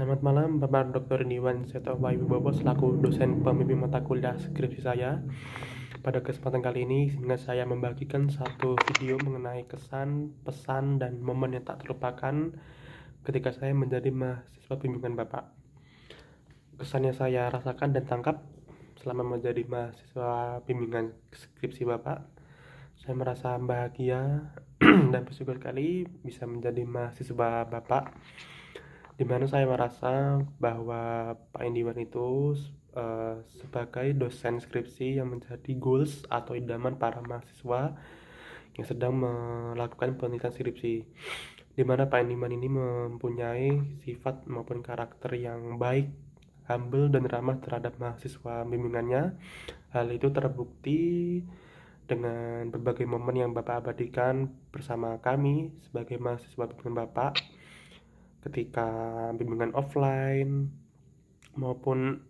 Selamat malam, Bapak Dr. Niwan Setowa Wibowo selaku dosen pembimbing mata kuliah skripsi saya. Pada kesempatan kali ini, saya membagikan satu video mengenai kesan, pesan, dan momen yang tak terlupakan ketika saya menjadi mahasiswa bimbingan Bapak. Kesan yang saya rasakan dan tangkap selama menjadi mahasiswa bimbingan skripsi Bapak, saya merasa bahagia dan bersyukur sekali bisa menjadi mahasiswa Bapak, di mana saya merasa bahwa Pak Indiwan itu sebagai dosen skripsi yang menjadi goals atau idaman para mahasiswa yang sedang melakukan penelitian skripsi, di mana Pak Indiwan ini mempunyai sifat maupun karakter yang baik, humble, dan ramah terhadap mahasiswa bimbingannya. Hal itu terbukti dengan berbagai momen yang Bapak abadikan bersama kami sebagai mahasiswa bimbingan Bapak ketika bimbingan offline maupun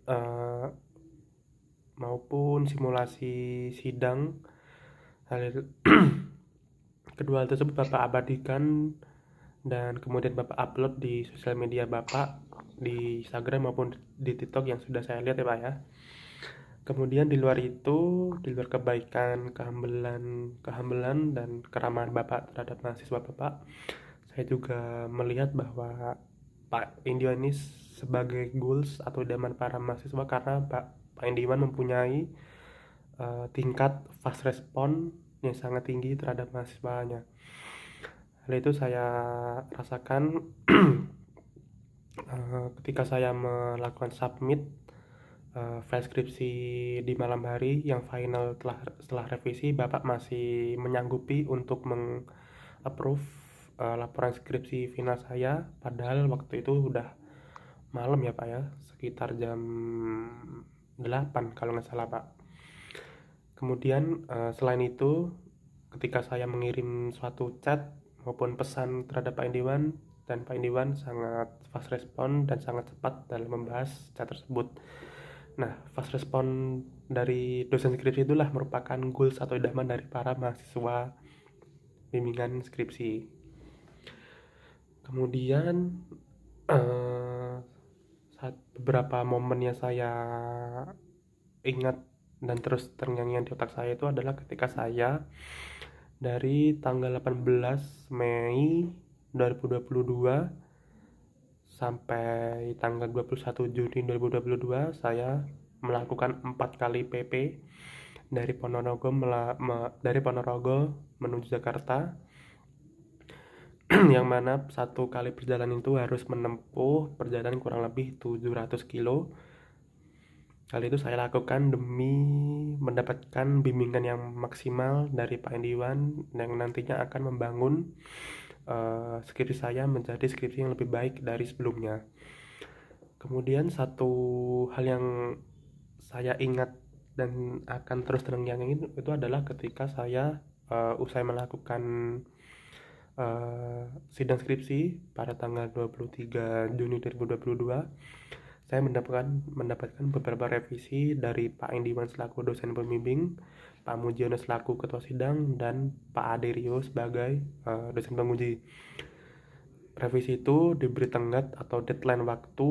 simulasi sidang. Kedua hal tersebut Bapak abadikan dan kemudian Bapak upload di sosial media Bapak, di Instagram maupun di TikTok yang sudah saya lihat ya Pak ya. Kemudian di luar kebaikan, kehambelan dan keramahan Bapak terhadap mahasiswa Bapak, saya juga melihat bahwa Pak Indiwan ini sebagai goals atau idaman para mahasiswa karena Pak Indiwan mempunyai tingkat fast respon yang sangat tinggi terhadap mahasiswanya. Hal itu saya rasakan ketika saya melakukan submit file skripsi di malam hari yang final. Setelah revisi, Bapak masih menyanggupi untuk meng-approve laporan skripsi final saya, padahal waktu itu udah malam ya Pak ya, sekitar jam 8 kalau nggak salah Pak. Kemudian selain itu, ketika saya mengirim suatu chat maupun pesan terhadap Pak Indiwan, dan Pak Indiwan sangat fast respon dan sangat cepat dalam membahas chat tersebut. Nah, fast respon dari dosen skripsi itulah merupakan goals atau idaman dari para mahasiswa bimbingan skripsi. Kemudian beberapa momen yang saya ingat dan terus terngiang-ngiang di otak saya itu adalah ketika saya dari tanggal 18 Mei 2022 sampai tanggal 21 Juni 2022 saya melakukan 4 kali PP dari Ponorogo menuju Jakarta, yang mana satu kali perjalanan itu harus menempuh perjalanan kurang lebih 700 kilo. Hal itu saya lakukan demi mendapatkan bimbingan yang maksimal dari Pak Indiwan yang nantinya akan membangun skripsi saya menjadi skripsi yang lebih baik dari sebelumnya. Kemudian satu hal yang saya ingat dan akan terus terngiang-ngiang itu adalah ketika saya usai melakukan sidang skripsi pada tanggal 23 Juni 2022, saya mendapatkan beberapa revisi dari Pak Indiwan selaku dosen pembimbing, Pak Mujiono selaku ketua sidang, dan Pak Aderio sebagai dosen penguji. Revisi itu diberi tenggat atau deadline waktu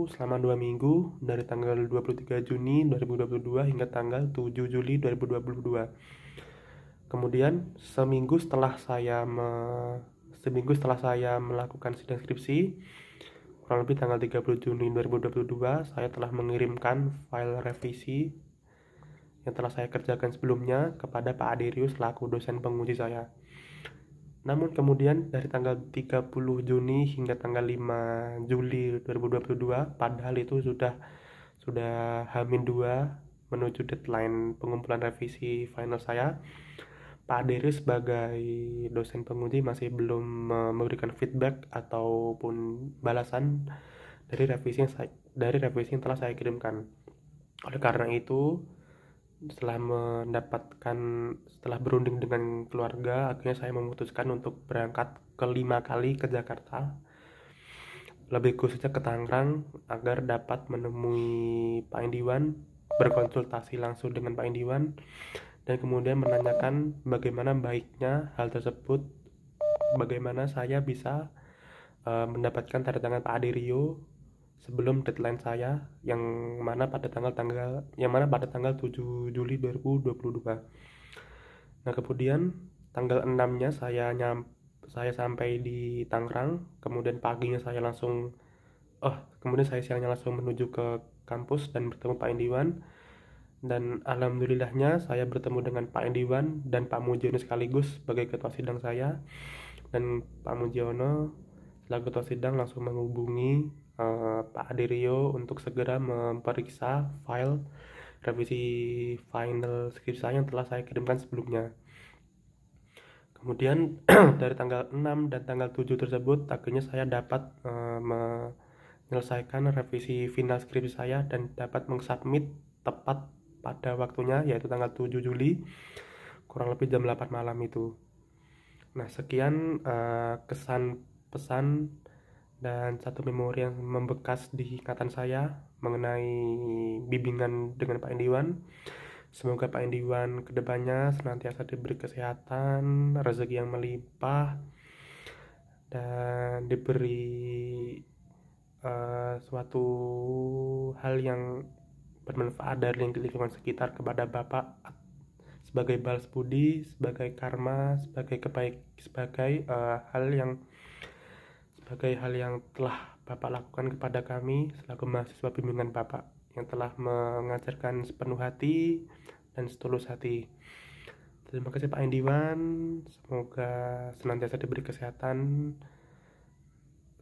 selama 2 minggu dari tanggal 23 Juni 2022 hingga tanggal 7 Juli 2022. Kemudian seminggu setelah saya melakukan sidang skripsi, kurang lebih tanggal 30 Juni 2022, saya telah mengirimkan file revisi yang telah saya kerjakan sebelumnya kepada Pak Adirius selaku dosen penguji saya. Namun kemudian dari tanggal 30 Juni hingga tanggal 5 Juli 2022, padahal itu sudah H-2 menuju deadline pengumpulan revisi final saya, Pak Adirius sebagai dosen penguji masih belum memberikan feedback ataupun balasan dari revisi yang telah saya kirimkan. Oleh karena itu, setelah berunding dengan keluarga, akhirnya saya memutuskan untuk berangkat ke 5 kali ke Jakarta, lebih khususnya ke Tangerang, agar dapat menemui Pak Indiwan, berkonsultasi langsung dengan Pak Indiwan, dan kemudian menanyakan bagaimana baiknya hal tersebut, bagaimana saya bisa mendapatkan tanda tangan Pak Adirio sebelum deadline saya yang mana pada tanggal 7 Juli 2022. Nah, kemudian tanggal 6-nya saya sampai di Tangerang, kemudian paginya kemudian saya siangnya langsung menuju ke kampus dan bertemu Pak Indiwan. Dan alhamdulillahnya saya bertemu dengan Pak Indiwan dan Pak Mujiono sekaligus sebagai ketua sidang saya. Dan Pak Mujiono selaku ketua sidang langsung menghubungi Pak Adirio untuk segera memeriksa file revisi final skripsi saya yang telah saya kirimkan sebelumnya. Kemudian dari tanggal 6 dan tanggal 7 tersebut akhirnya saya dapat menyelesaikan revisi final skripsi saya dan dapat mengsubmit tepat pada waktunya, yaitu tanggal 7 Juli kurang lebih jam 8 malam itu. Nah, sekian kesan pesan dan satu memori yang membekas di ingatan saya mengenai bimbingan dengan Pak Indiwan. Semoga Pak Indiwan kedepannya senantiasa diberi kesehatan, rezeki yang melimpah, dan diberi suatu hal yang bermanfaat dari lingkungan sekitar kepada Bapak sebagai balas budi, sebagai karma, sebagai hal yang telah Bapak lakukan kepada kami selaku mahasiswa bimbingan Bapak yang telah mengajarkan sepenuh hati dan setulus hati. Terima kasih Pak Indiwan, semoga senantiasa diberi kesehatan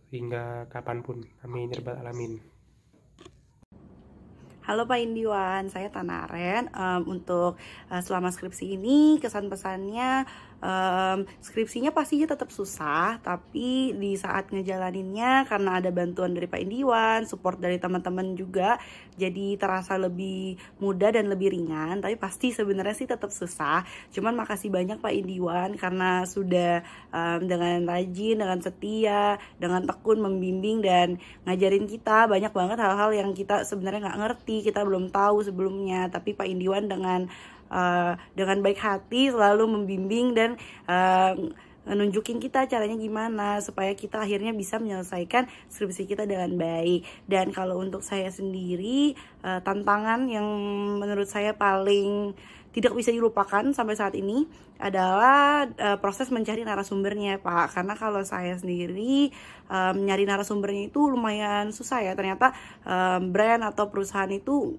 hingga kapanpun. Amin ya rabbal alamin. Halo Pak Indiwan, saya Tanaren. Untuk selama skripsi ini kesan pesannya, skripsinya pastinya tetap susah, tapi di saat ngejalaninnya karena ada bantuan dari Pak Indiwan, support dari teman-teman juga, jadi terasa lebih mudah dan lebih ringan. Tapi pasti sebenarnya sih tetap susah. Cuman makasih banyak Pak Indiwan karena sudah dengan rajin, dengan setia, dengan tekun membimbing dan ngajarin kita banyak banget hal-hal yang kita sebenarnya nggak ngerti, kita belum tahu sebelumnya. Tapi Pak Indiwan dengan baik hati selalu membimbing dan nunjukin kita caranya gimana supaya kita akhirnya bisa menyelesaikan skripsi kita dengan baik. Dan kalau untuk saya sendiri, tantangan yang menurut saya paling tidak bisa dilupakan sampai saat ini adalah proses mencari narasumbernya, Pak. Karena kalau saya sendiri nyari narasumbernya itu lumayan susah ya. Ternyata brand atau perusahaan itu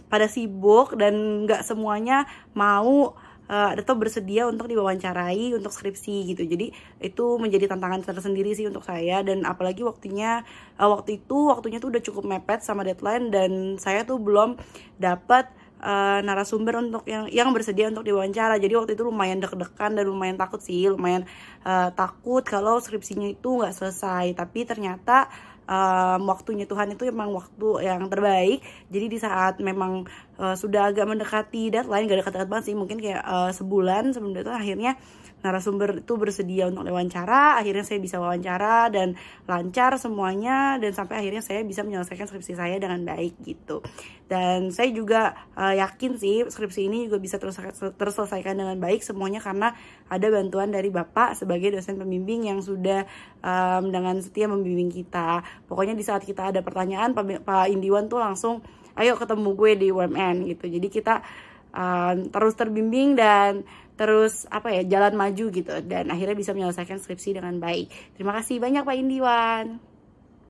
pada sibuk dan nggak semuanya mau atau bersedia untuk diwawancarai untuk skripsi gitu. Jadi itu menjadi tantangan tersendiri sih untuk saya. Dan apalagi waktunya tuh udah cukup mepet sama deadline dan saya tuh belum dapat narasumber untuk yang bersedia untuk diwawancara. Jadi waktu itu lumayan deg-degan dan lumayan takut sih, takut kalau skripsinya itu nggak selesai. Tapi ternyata waktunya Tuhan itu memang waktu yang terbaik. Jadi di saat memang sudah agak mendekati deadline, gak dekat-dekat banget sih, mungkin kayak sebulan sebelum itu, akhirnya narasumber itu bersedia untuk wawancara. Akhirnya saya bisa wawancara dan lancar semuanya, dan sampai akhirnya saya bisa menyelesaikan skripsi saya dengan baik gitu. Dan saya juga yakin sih skripsi ini juga bisa terselesaikan dengan baik semuanya karena ada bantuan dari Bapak sebagai dosen pembimbing yang sudah dengan setia membimbing kita. Pokoknya di saat kita ada pertanyaan, Pak Indiwan tuh langsung, ayo ketemu gue di UMN gitu. Jadi kita terus terbimbing dan terus jalan maju gitu, dan akhirnya bisa menyelesaikan skripsi dengan baik. Terima kasih banyak Pak Indiwan.